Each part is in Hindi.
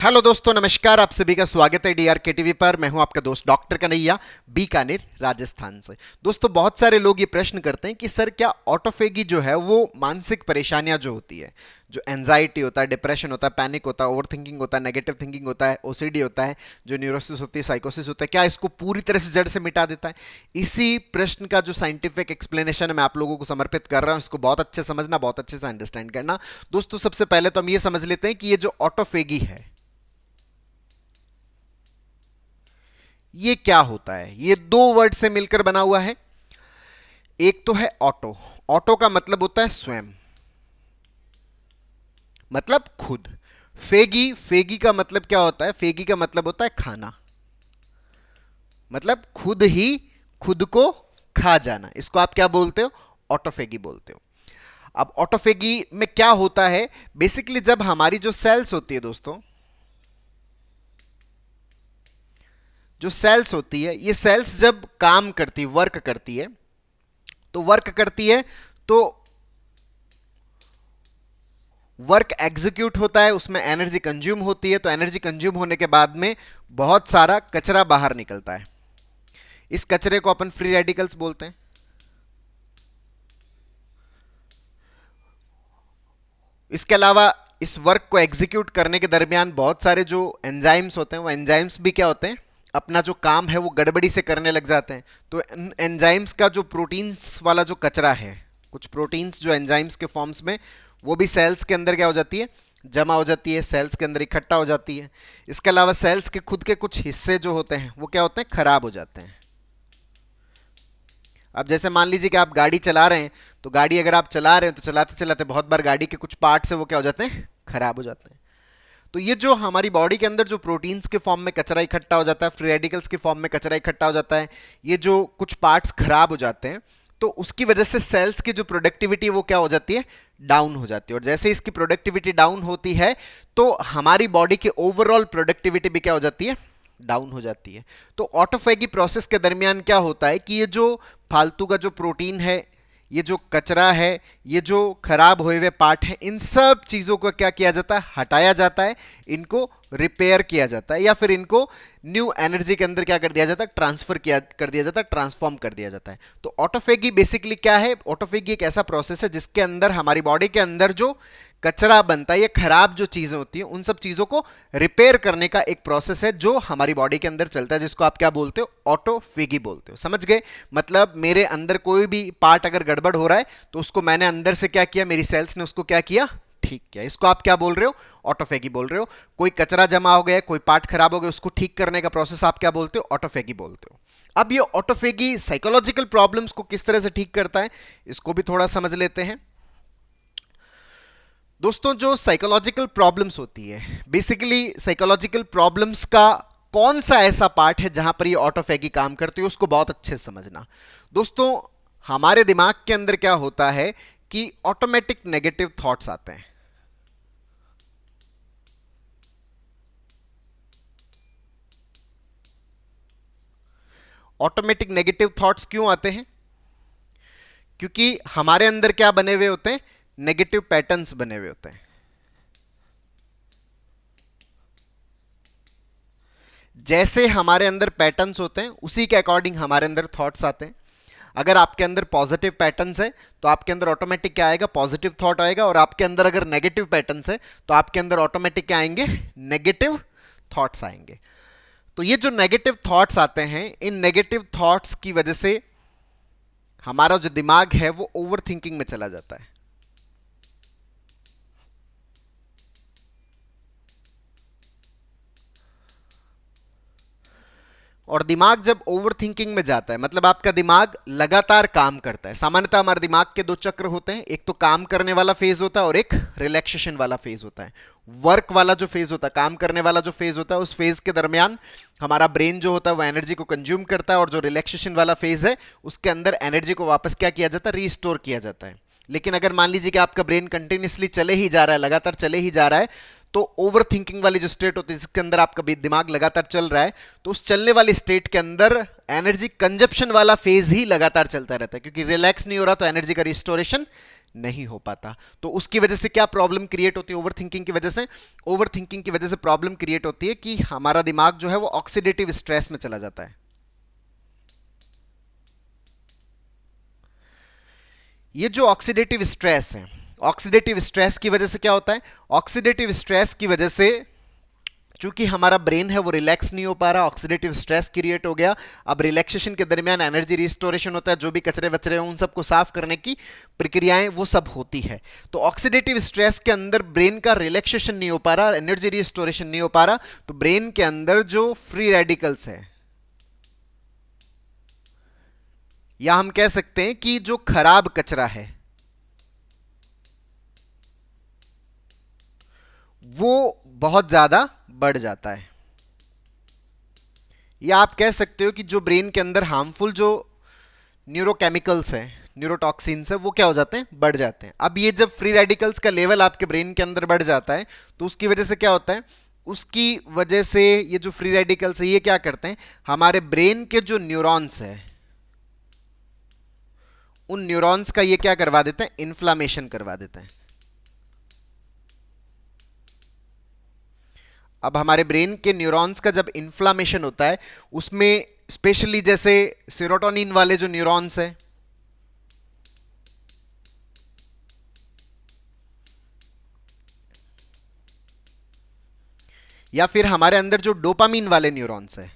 हेलो दोस्तों, नमस्कार। आप सभी का स्वागत है डीआरके टीवी पर। मैं हूं आपका दोस्त डॉक्टर कन्हैया, बीकानेर, राजस्थान से। दोस्तों, बहुत सारे लोग ये प्रश्न करते हैं कि सर क्या ऑटोफेगी जो है वो मानसिक परेशानियां जो होती है, जो एंजाइटी होता है, डिप्रेशन होता है, पैनिक होता है, ओवर थिंकिंग होता है, नेगेटिव थिंकिंग होता है, ओसीडी होता है, जो न्यूरोसिस होती है, साइकोसिस होता है, क्या इसको पूरी तरह से जड़ से मिटा देता है? इसी प्रश्न का जो साइंटिफिक एक्सप्लेनेशन मैं आप लोगों को समर्पित कर रहा हूं, इसको बहुत अच्छे समझना, बहुत अच्छे से अंडरस्टैंड करना। दोस्तों, सबसे पहले तो हम ये समझ लेते हैं कि ये जो ऑटोफेगी है ये क्या होता है। ये दो वर्ड से मिलकर बना हुआ है। एक तो है ऑटो। ऑटो का मतलब होता है स्वयं, मतलब खुद। फेगी, फेगी का मतलब क्या होता है? फेगी का मतलब होता है खाना, मतलब खुद ही खुद को खा जाना। इसको आप क्या बोलते हो? ऑटोफेगी बोलते हो। अब ऑटोफेगी में क्या होता है? बेसिकली जब हमारी जो सेल्स होती है दोस्तों, जो सेल्स होती है, ये सेल्स जब काम करती, वर्क करती है, तो वर्क करती है तो वर्क एग्जीक्यूट होता है, उसमें एनर्जी कंज्यूम होती है। तो एनर्जी कंज्यूम होने के बाद में बहुत सारा कचरा बाहर निकलता है। इस कचरे को अपन फ्री रेडिकल्स बोलते हैं। इसके अलावा इस वर्क को एग्जीक्यूट करने के दरमियान बहुत सारे जो एंजाइम्स होते हैं, वो एंजाइम्स भी क्या होते हैं, अपना जो काम है वो गड़बड़ी से करने लग जाते हैं। तो एंजाइम्स का जो प्रोटीन्स वाला जो कचरा है, कुछ प्रोटीन्स जो एंजाइम्स के फॉर्म्स में, वो भी सेल्स के अंदर क्या हो जाती है, जमा हो जाती है, सेल्स के अंदर इकट्ठा हो जाती है। इसके अलावा सेल्स के खुद के कुछ हिस्से जो होते हैं वो क्या होते हैं, खराब हो जाते हैं। अब जैसे मान लीजिए कि आप गाड़ी चला रहे हैं, तो गाड़ी अगर आप चला रहे हैं तो चलाते चलाते बहुत बार गाड़ी के कुछ पार्ट्स है वो क्या हो जाते हैं, खराब हो जाते हैं। तो ये जो हमारी बॉडी के अंदर जो प्रोटीन्स के फॉर्म में कचरा इकट्ठा हो जाता है, फ्री रेडिकल्स के फॉर्म में कचरा इकट्ठा हो जाता है, ये जो कुछ पार्ट्स खराब हो जाते हैं, तो उसकी वजह से सेल्स की जो प्रोडक्टिविटी वो क्या हो जाती है, डाउन हो जाती है। और जैसे इसकी प्रोडक्टिविटी डाउन होती है तो हमारी बॉडी की ओवरऑल प्रोडक्टिविटी भी क्या हो जाती है, डाउन हो जाती है। तो ऑटोफेगी प्रोसेस के दरमियान क्या होता है कि ये जो फालतू का जो प्रोटीन है, ये जो कचरा है, ये जो खराब हुए हुए पार्ट है, इन सब चीज़ों को क्या किया जाता है, हटाया जाता है, इनको रिपेयर किया जाता है, या फिर इनको न्यू एनर्जी के अंदर क्या कर दिया जाता है, ट्रांसफर किया कर दिया जाता है, ट्रांसफॉर्म कर दिया जाता है। तो ऑटोफेगी बेसिकली क्या है? ऑटोफेगी एक ऐसा प्रोसेस है जिसके अंदर हमारी बॉडी के अंदर जो कचरा बनता है, ये खराब जो चीजें होती हैं, उन सब चीजों को रिपेयर करने का एक प्रोसेस है जो हमारी बॉडी के अंदर चलता है, जिसको आप क्या बोलते हो, ऑटोफेगी बोलते हो। समझ गए? मतलब मेरे अंदर कोई भी पार्ट अगर गड़बड़ हो रहा है तो उसको मैंने अंदर से क्या किया, मेरी सेल्स ने उसको क्या किया, ठीक किया। इसको आप क्या बोल रहे हो, ऑटोफेगी बोल रहे हो। कोई कचरा जमा हो गया, कोई पार्ट खराब हो गया, उसको ठीक करने का प्रोसेस आप क्या बोलते हो, ऑटोफेगी बोलते हो। अब ये ऑटोफेगी साइकोलॉजिकल प्रॉब्लम्स को किस तरह से ठीक करता है, इसको भी थोड़ा समझ लेते हैं। दोस्तों, जो साइकोलॉजिकल प्रॉब्लम्स होती है, बेसिकली साइकोलॉजिकल प्रॉब्लम्स का कौन सा ऐसा पार्ट है जहां पर ये ऑटोफेगी काम करती है, उसको बहुत अच्छे से समझना। दोस्तों, हमारे दिमाग के अंदर क्या होता है कि ऑटोमेटिक नेगेटिव थॉट्स आते हैं। ऑटोमेटिक नेगेटिव थॉट्स क्यों आते हैं? क्योंकि हमारे अंदर क्या बने हुए होते हैं, नेगेटिव पैटर्न्स बने हुए होते हैं। जैसे हमारे अंदर पैटर्न्स होते हैं उसी के अकॉर्डिंग हमारे अंदर थॉट्स आते हैं। अगर आपके अंदर पॉजिटिव पैटर्न्स है तो आपके अंदर ऑटोमेटिक क्या आएगा, पॉजिटिव थॉट आएगा। और आपके अंदर अगर नेगेटिव पैटर्न्स है तो आपके अंदर ऑटोमेटिक क्या आएंगे, नेगेटिव थॉट्स आएंगे। तो ये जो नेगेटिव थॉट्स आते हैं, इन नेगेटिव थॉट्स की वजह से हमारा जो दिमाग है वो ओवर थिंकिंग में चला जाता है। और दिमाग जब ओवर थिंकिंग में जाता है, मतलब आपका दिमाग लगातार काम करता है। सामान्यतः हमारे दिमाग के दो चक्र होते हैं, एक तो काम करने वाला फेज होता है और एक रिलैक्सेशन वाला फेज होता है। वर्क वाला जो फेज होता है, काम करने वाला जो फेज होता है, उस फेज के दरमियान हमारा ब्रेन जो होता है वो एनर्जी को कंज्यूम करता है, और जो रिलैक्सेशन वाला फेज है उसके अंदर एनर्जी को वापस क्या किया जाता है, रीस्टोर किया जाता है। लेकिन अगर मान लीजिए कि आपका ब्रेन कंटिन्यूसली चले ही जा रहा है, लगातार चले ही जा रहा है, तो ओवर थिंकिंग वाली जो स्टेट होती है जिसके अंदर आपका दिमाग लगातार चल रहा है, तो उस चलने वाली स्टेट के अंदर एनर्जी कंजप्शन वाला फेज ही लगातार चलता रहता है, क्योंकि रिलैक्स नहीं हो रहा तो एनर्जी का रिस्टोरेशन नहीं हो पाता। तो उसकी वजह से क्या प्रॉब्लम क्रिएट होती है? ओवर थिंकिंग की वजह से, ओवर थिंकिंग की वजह से प्रॉब्लम क्रिएट होती है कि हमारा दिमाग जो है वो ऑक्सीडेटिव स्ट्रेस में चला जाता है। ये जो ऑक्सीडेटिव स्ट्रेस है, ऑक्सीडेटिव स्ट्रेस की वजह से क्या होता है? ऑक्सीडेटिव स्ट्रेस की वजह से चूंकि हमारा ब्रेन है वो रिलैक्स नहीं हो पा रहा, ऑक्सीडेटिव स्ट्रेस क्रिएट हो गया। अब रिलैक्सेशन के दरमियान एनर्जी रिस्टोरेशन होता है, जो भी कचरे वचरे हैं उन सबको साफ करने की प्रक्रियाएं वो सब होती है। तो ऑक्सीडेटिव स्ट्रेस के अंदर ब्रेन का रिलैक्सेशन नहीं हो पा रहा, एनर्जी रिस्टोरेशन नहीं हो पा रहा, तो ब्रेन के अंदर जो फ्री रेडिकल्स है, या हम कह सकते हैं कि जो खराब कचरा है, वो बहुत ज्यादा बढ़ जाता है। या आप कह सकते हो कि जो ब्रेन के अंदर हार्मफुल जो न्यूरोकेमिकल्स हैं, न्यूरोटॉक्सिन्स है, वो क्या हो जाते हैं? बढ़ जाते हैं। अब ये जब फ्री रेडिकल्स का लेवल आपके ब्रेन के अंदर बढ़ जाता है तो उसकी वजह से क्या होता है? उसकी वजह से ये जो फ्री रेडिकल्स है ये क्या करते हैं? हमारे ब्रेन के जो न्यूरॉन्स है उन न्यूरॉन्स का ये क्या करवा देते हैं? इन्फ्लामेशन करवा देते हैं। अब हमारे ब्रेन के न्यूरॉन्स का जब इन्फ्लामेशन होता है, उसमें स्पेशली जैसे सेरोटोनिन वाले जो न्यूरॉन्स हैं, या फिर हमारे अंदर जो डोपामीन वाले न्यूरॉन्स हैं,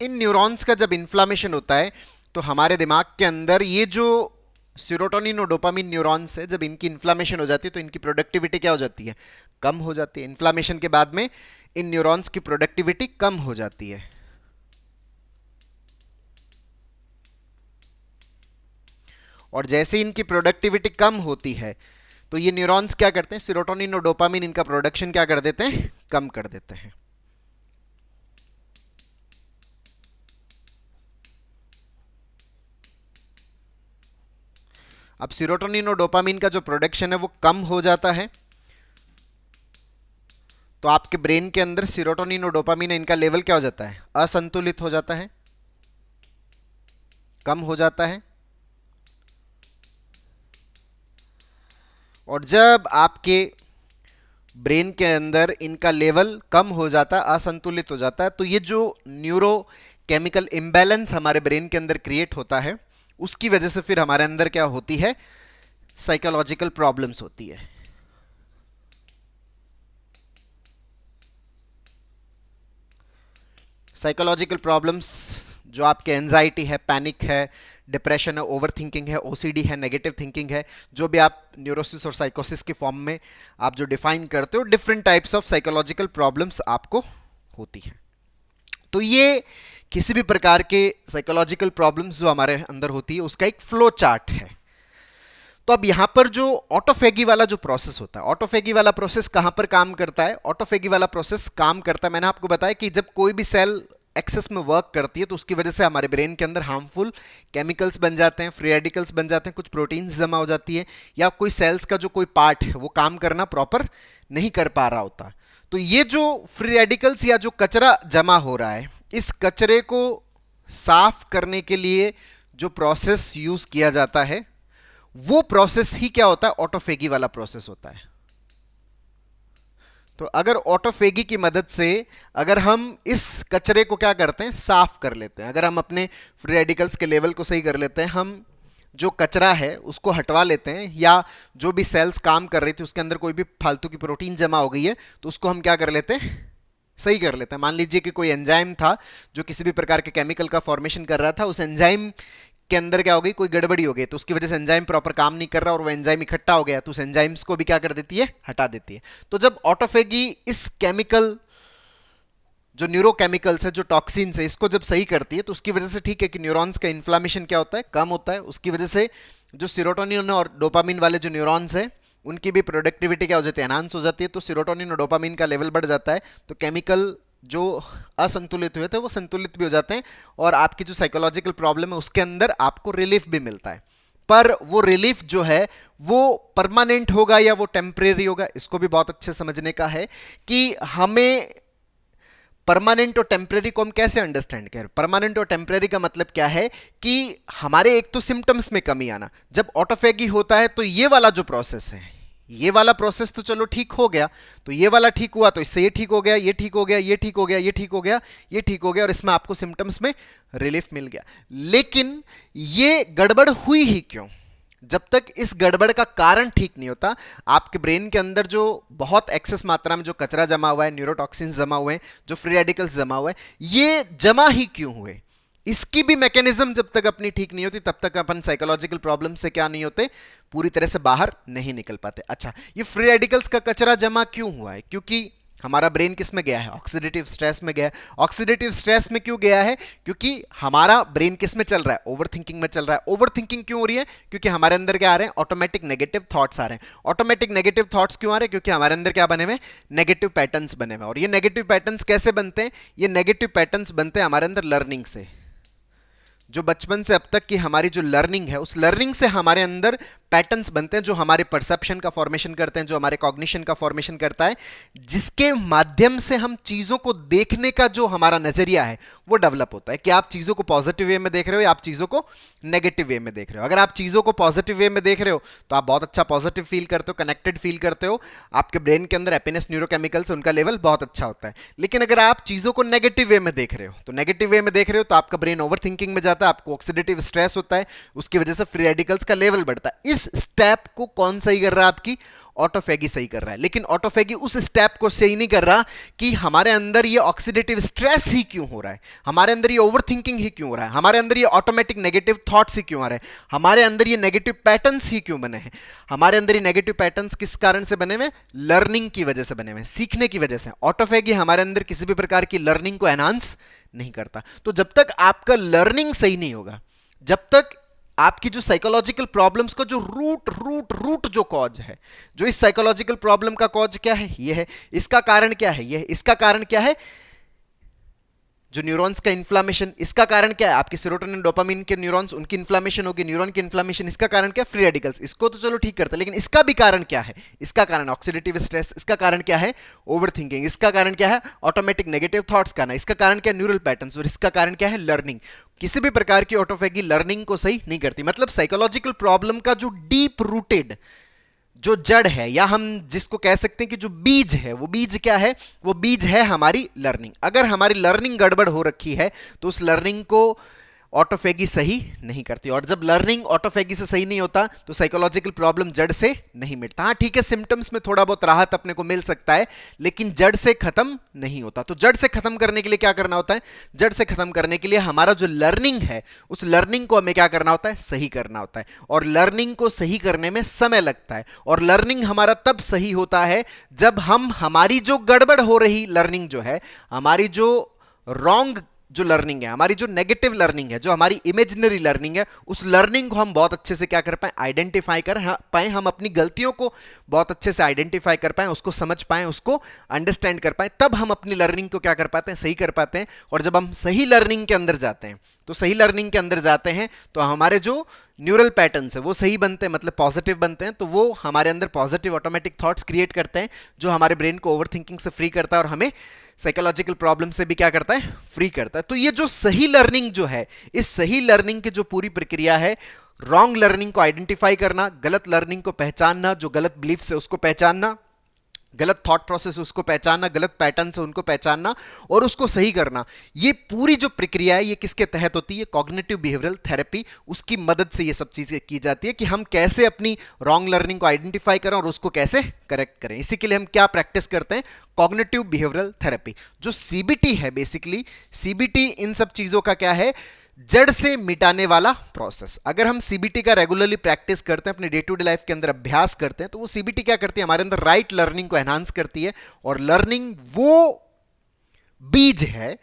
इन न्यूरॉन्स का जब इन्फ्लामेशन होता है तो हमारे दिमाग के अंदर ये जो सीरोटोनिन और डोपामिन न्यूरॉन्स है, जब इनकी इन्फ्लामेशन हो जाती है तो इनकी प्रोडक्टिविटी क्या हो जाती है? कम हो जाती है। इन्फ्लामेशन के बाद में इन न्यूरॉन्स की प्रोडक्टिविटी कम हो जाती है। और जैसे इनकी प्रोडक्टिविटी कम होती है तो ये न्यूरॉन्स क्या करते हैं? सीरोटोनिन और डोपामिन इनका प्रोडक्शन क्या कर देते हैं? कम कर देते हैं। अब सीरोटोनिन और डोपामिन का जो प्रोडक्शन है वो कम हो जाता है, तो आपके ब्रेन के अंदर सीरोटोनिन और डोपामिन इनका लेवल क्या हो जाता है? असंतुलित हो जाता है, कम हो जाता है। और जब आपके ब्रेन के अंदर इनका लेवल कम हो जाता है, असंतुलित हो जाता है, तो ये जो न्यूरो केमिकल इम्बैलेंस हमारे ब्रेन के अंदर क्रिएट होता है, उसकी वजह से फिर हमारे अंदर क्या होती है? साइकोलॉजिकल प्रॉब्लम्स होती है। साइकोलॉजिकल प्रॉब्लम्स जो आपके एंजाइटी है, पैनिक है, डिप्रेशन है, ओवर थिंकिंग है, ओसीडी है, नेगेटिव थिंकिंग है, जो भी आप न्यूरोसिस और साइकोसिस के फॉर्म में आप जो डिफाइन करते हो, different types of psychological problems आपको होती है। तो ये किसी भी प्रकार के साइकोलॉजिकल प्रॉब्लम्स जो हमारे अंदर होती है उसका एक फ्लो चार्ट है। तो अब यहां पर जो ऑटोफेगी वाला जो प्रोसेस होता है, ऑटोफेगी वाला प्रोसेस कहां पर काम करता है? ऑटोफेगी वाला प्रोसेस काम करता है, मैंने आपको बताया कि जब कोई भी सेल एक्सेस में वर्क करती है तो उसकी वजह से हमारे ब्रेन के अंदर हार्मफुल केमिकल्स बन जाते हैं, फ्री रेडिकल्स बन जाते हैं, कुछ प्रोटीन्स जमा हो जाती है, या कोई सेल्स का जो कोई पार्ट है वो काम करना प्रॉपर नहीं कर पा रहा होता। तो ये जो फ्री रेडिकल्स या जो कचरा जमा हो रहा है, इस कचरे को साफ करने के लिए जो प्रोसेस यूज किया जाता है वो प्रोसेस ही क्या होता है? ऑटोफेगी वाला प्रोसेस होता है। तो अगर ऑटोफेगी की मदद से अगर हम इस कचरे को क्या करते हैं? साफ कर लेते हैं। अगर हम अपने फ्री रेडिकल्स के लेवल को सही कर लेते हैं, हम जो कचरा है उसको हटवा लेते हैं, या जो भी सेल्स काम कर रही थी उसके अंदर कोई भी फालतू की प्रोटीन जमा हो गई है तो उसको हम क्या कर लेते हैं? सही कर लेते हैं। मान लीजिए कि कोई एंजाइम था जो किसी भी प्रकार के केमिकल का फॉर्मेशन कर रहा था, उस एंजाइम के अंदर क्या हो गई? कोई गड़बड़ी हो गई, तो उसकी वजह से एंजाइम प्रॉपर काम नहीं कर रहा और वो एंजाइम इकट्ठा हो गया, तो उस एंजाइम्स को भी क्या कर देती है? हटा देती है। तो जब ऑटोफेगी इस केमिकल जो न्यूरोकेमिकल्स है, जो टॉक्सिन्स है, इसको जब सही करती है तो उसकी वजह से ठीक है कि न्यूरॉन्स का इन्फ्लामेशन क्या होता है? कम होता है। उसकी वजह से जो सीरोटोनिन और डोपामिन वाले जो न्यूरॉन्स है उनकी भी प्रोडक्टिविटी क्या हो जाती है? एनहांस हो जाती है। तो सीरोटोनिन और डोपामिन का लेवल बढ़ जाता है, तो केमिकल जो असंतुलित हुए थे वो संतुलित भी हो जाते हैं, और आपकी जो साइकोलॉजिकल प्रॉब्लम है उसके अंदर आपको रिलीफ भी मिलता है। पर वो रिलीफ जो है वो परमानेंट होगा या वो टेम्परेरी होगा, इसको भी बहुत अच्छे समझने का है कि हमें परमानेंट और टेम्परेरी को हम कैसे अंडरस्टैंड करें? परमानेंट और टेम्परेरी का मतलब क्या है कि हमारे एक तो सिम्टम्स में कमी आना। जब ऑटोफेगी होता है तो ये वाला जो प्रोसेस है, ये वाला प्रोसेस तो चलो ठीक हो गया, तो ये वाला ठीक हुआ, तो इससे ये ठीक हो गया, ये ठीक हो गया, ये ठीक हो गया, ये ठीक हो गया, ये ठीक हो गया, और इसमें आपको सिम्टम्स में रिलीफ मिल गया। लेकिन ये गड़बड़ हुई ही क्यों? जब तक इस गड़बड़ का कारण ठीक नहीं होता, आपके ब्रेन के अंदर जो बहुत एक्सेस मात्रा में जो कचरा जमा हुआ है, न्यूरोटॉक्सिन्स जमा हुए हैं, जो फ्री रेडिकल्स जमा हुए हैं, ये जमा ही क्यों हुए? इसकी भी मैकेनिज्म जब तक अपनी ठीक नहीं होती, तब तक अपन साइकोलॉजिकल प्रॉब्लम से क्या नहीं होते, पूरी तरह से बाहर नहीं निकल पाते। अच्छा, ये फ्री रेडिकल्स का कचरा जमा क्यों हुआ है? क्योंकि हमारा ब्रेन किस में गया है? ऑक्सीडेटिव स्ट्रेस में गया है। ऑक्सीडेटिव स्ट्रेस में क्यों गया है? क्योंकि हमारा ब्रेन किस में चल रहा है? ओवर थिंकिंग में चल रहा है। ओवर थिंकिंग क्यों हो रही है? क्योंकि हमारे अंदर क्या आ रहे हैं? ऑटोमेटिक नेगेटिव थॉट्स आ रहे हैं। ऑटोमेटिक नेगेटिव थॉट्स क्यों आ रहे हैं? क्योंकि हमारे अंदर क्या बने हुए? नेगेटिव पैटर्न्स बने हुए। और ये नेगेटिव पैटर्न्स कैसे बनते हैं? ये नेगेटिव पैटर्न्स बनते हैं हमारे अंदर लर्निंग से। जो बचपन से अब तक की हमारी जो लर्निंग है, उस लर्निंग से हमारे अंदर पैटर्न्स बनते हैं, जो हमारे परसेप्शन का फॉर्मेशन करते हैं, जो हमारे कॉग्निशन का फॉर्मेशन करता है, जिसके माध्यम से हम चीज़ों को देखने का जो हमारा नजरिया है वो डेवलप होता है कि आप चीज़ों को पॉजिटिव वे में देख रहे हो या आप चीज़ों को नेगेटिव वे में देख रहे हो। अगर आप चीज़ों को पॉजिटिव वे में देख रहे हो तो आप बहुत अच्छा पॉजिटिव फील करते हो, कनेक्टेड फील करते हो, आपके ब्रेन के अंदर हैप्पीनेस न्यूरोकेमिकल्स उनका लेवल बहुत अच्छा होता है। लेकिन अगर आप चीज़ों को नेगेटिव वे में देख रहे हो, तो नेगेटिव वे में देख रहे हो तो आपका ब्रेन ओवर थिंकिंग में जाता है, आपको ऑक्सीडेटिव स्ट्रेस होता है, उसकी वजह से फ्री रेडिकल्स का लेवल बढ़ता है। इस स्टेप को कौन सही कर रहा है? आपकी ऑटोफेगी सही कर रहा है। लेकिन ऑटोफेगी उस स्टेप को सही नहीं कर रहा कि हमारे अंदर ये ऑक्सीडेटिव स्ट्रेस ही क्यों हो रहा है, हमारे अंदर ये ओवर थिंकिंग ही क्यों हो रहा है, हमारे अंदर ये ऑटोमेटिक नेगेटिव थॉट्स ही क्यों आ रहे हैं, हमारे अंदर ये नेगेटिव पैटर्न्स ही क्यों बने हैं। हमारे अंदर ये नेगेटिव पैटर्न्स किस कारण से बने हुए? लर्निंग की वजह से बने हुए, सीखने की वजह से। ऑटोफेगी हमारे अंदर किसी भी प्रकार की लर्निंग को एनहांस नहीं करता। तो जब तक आपका लर्निंग सही नहीं होगा, जब तक आपकी जो साइकोलॉजिकल प्रॉब्लम्स का जो रूट जो कॉज है, जो इस साइकोलॉजिकल प्रॉब्लम का कॉज क्या है? ये है। इसका कारण क्या है? ये है। इसका कारण क्या है? जो न्यूरॉन्स का इन्फ्लामेशन। इसका कारण क्या है? आपके सेरोटोनिन डोपामिन के न्यूरॉन्स, उनकी इन्फ्लामेशन होगी, न्यूरॉन की इन्फ्लामेशन। इसका कारण क्या है? Free radicals. इसको तो चलो ठीक करता है, लेकिन इसका भी कारण क्या है? इसका कारण ऑक्सीडेटिव स्ट्रेस। इसका कारण क्या है? Over thinking. इसका कारण क्या है? ऑटोमेटिक नेगेटिव थॉट्स का आना। इसका कारण क्या है? Neural patterns. और इसका कारण क्या है? लर्निंग। किसी भी प्रकार की ऑटोफेगी लर्निंग को सही नहीं करती। मतलब साइकोलॉजिकल प्रॉब्लम का जो डीप रूटेड जो जड़ है, या हम जिसको कह सकते हैं कि जो बीज है, वो बीज क्या है? वो बीज है हमारी लर्निंग। अगर हमारी लर्निंग गड़बड़ हो रखी है तो उस लर्निंग को ऑटोफेगी सही नहीं करती। और जब लर्निंग ऑटोफेगी से सही नहीं होता तो साइकोलॉजिकल प्रॉब्लम जड़ से नहीं मिटता। हाँ ठीक है, सिम्टम्स में थोड़ा बहुत राहत अपने को मिल सकता है, लेकिन जड़ से खत्म नहीं होता। तो जड़ से खत्म करने के लिए क्या करना होता है? जड़ से खत्म करने के लिए हमारा जो लर्निंग है, उस लर्निंग को हमें क्या करना होता है? सही करना होता है। और लर्निंग को सही करने में समय लगता है। और लर्निंग हमारा तब सही होता है जब हम हमारी जो गड़बड़ हो रही लर्निंग जो है, हमारी जो रॉन्ग जो लर्निंग है, हमारी जो नेगेटिव लर्निंग है, जो हमारी इमेजिनरी लर्निंग है, उस लर्निंग को हम बहुत अच्छे से क्या कर पाए? आइडेंटिफाई कर पाए। हम अपनी गलतियों को बहुत अच्छे से आइडेंटिफाई कर पाए, उसको समझ पाए, उसको अंडरस्टैंड कर पाए, तब हम अपनी लर्निंग को क्या कर पाते हैं? सही कर पाते हैं। और जब हम सही लर्निंग के अंदर जाते हैं, तो सही लर्निंग के अंदर जाते हैं तो हमारे जो न्यूरल पैटर्न्स है वो सही बनते हैं, मतलब पॉजिटिव बनते हैं। तो वो हमारे अंदर पॉजिटिव ऑटोमेटिक थॉट्स क्रिएट करते हैं, जो हमारे ब्रेन को ओवर थिंकिंग से फ्री करता है और हमें साइकोलॉजिकल प्रॉब्लम से भी क्या करता है? फ्री करता है। तो ये जो सही लर्निंग जो है, इस सही लर्निंग की जो पूरी प्रक्रिया है, रॉन्ग लर्निंग को आइडेंटिफाई करना, गलत लर्निंग को पहचानना, जो गलत बिलीफ है उसको पहचानना, गलत थॉट प्रोसेस उसको पहचानना, गलत पैटर्न से उनको पहचानना और उसको सही करना, ये पूरी जो प्रक्रिया है ये किसके तहत होती है? Cognitive behavioural therapy. उसकी मदद से ये सब चीजें की जाती है कि हम कैसे अपनी रॉन्ग लर्निंग को आइडेंटिफाई करें और उसको कैसे करेक्ट करें। इसी के लिए हम क्या प्रैक्टिस करते हैं? Cognitive behavioural therapy. जो सीबीटी है, बेसिकली सीबीटी इन सब चीजों का क्या है? जड़ से मिटाने वाला प्रोसेस। अगर हम सीबीटी का रेगुलरली प्रैक्टिस करते हैं, अपने डे टू डे लाइफ के अंदर अभ्यास करते हैं, तो वो सीबीटी क्या करती है? हमारे अंदर राइट लर्निंग को एनहांस करती है। और लर्निंग वो बीज है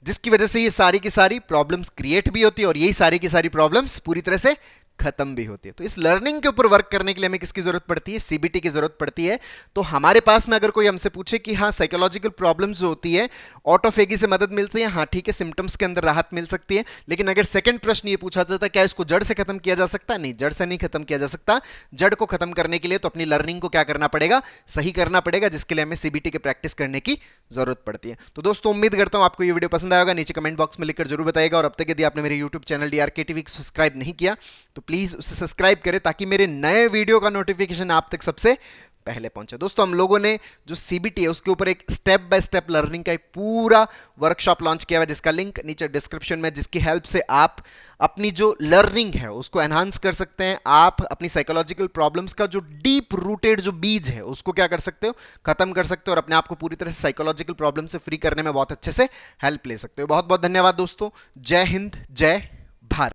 जिसकी वजह से ये सारी की सारी प्रॉब्लम्स क्रिएट भी होती है और यही सारी की सारी प्रॉब्लम्स पूरी तरह से खत्म भी होती है। तो इस लर्निंग के ऊपर वर्क करने के लिए हमें किसकी जरूरत पड़ती है? सीबीटी की जरूरत पड़ती है। तो हमारे पास में अगर कोई हमसे पूछे कि हाँ साइकोलॉजिकल प्रॉब्लम्स जो होती है ऑटोफेगी से मदद मिलती है, हाँ ठीक है, सिम्टम्स के अंदर राहत मिल सकती है, लेकिन अगर सेकंड प्रश्न ये पूछा जाता है क्या इसको जड़ से खत्म किया जा सकता है? नहीं, जड़ से नहीं खत्म किया जा सकता। जड़ को खत्म करने के लिए तो अपनी लर्निंग को क्या करना पड़ेगा? सही करना पड़ेगा, जिसके लिए हमें सीबीटी की प्रैक्टिस करने की जरूरत पड़ती है। तो दोस्तों उम्मीद करता हूं आपको ये वीडियो पसंद आया होगा, नीचे कमेंट बॉक्स में लिखकर जरूर बताइएगा। और अब तक यदि आपने मेरे यूट्यूब चैनल डीआरके टीवी को सब्सक्राइब नहीं किया तो प्लीज उसे सब्सक्राइब करें, ताकि मेरे नए वीडियो का नोटिफिकेशन आप तक सबसे पहले पहुंचे। दोस्तों हम लोगों ने जो सीबीटी है उसके ऊपर एक स्टेप बाय स्टेप लर्निंग का एक पूरा वर्कशॉप लॉन्च किया हुआ है, जिसका लिंक नीचे डिस्क्रिप्शन में, जिसकी हेल्प से आप अपनी जो लर्निंग है उसको एनहांस कर सकते हैं। आप अपनी साइकोलॉजिकल प्रॉब्लम्स का जो डीप रूटेड जो बीज है उसको क्या कर सकते हो? खत्म कर सकते हो, और अपने आप को पूरी तरह से साइकोलॉजिकल प्रॉब्लम से फ्री करने में बहुत अच्छे से हेल्प ले सकते हो। बहुत बहुत धन्यवाद दोस्तों। जय हिंद, जय भारत।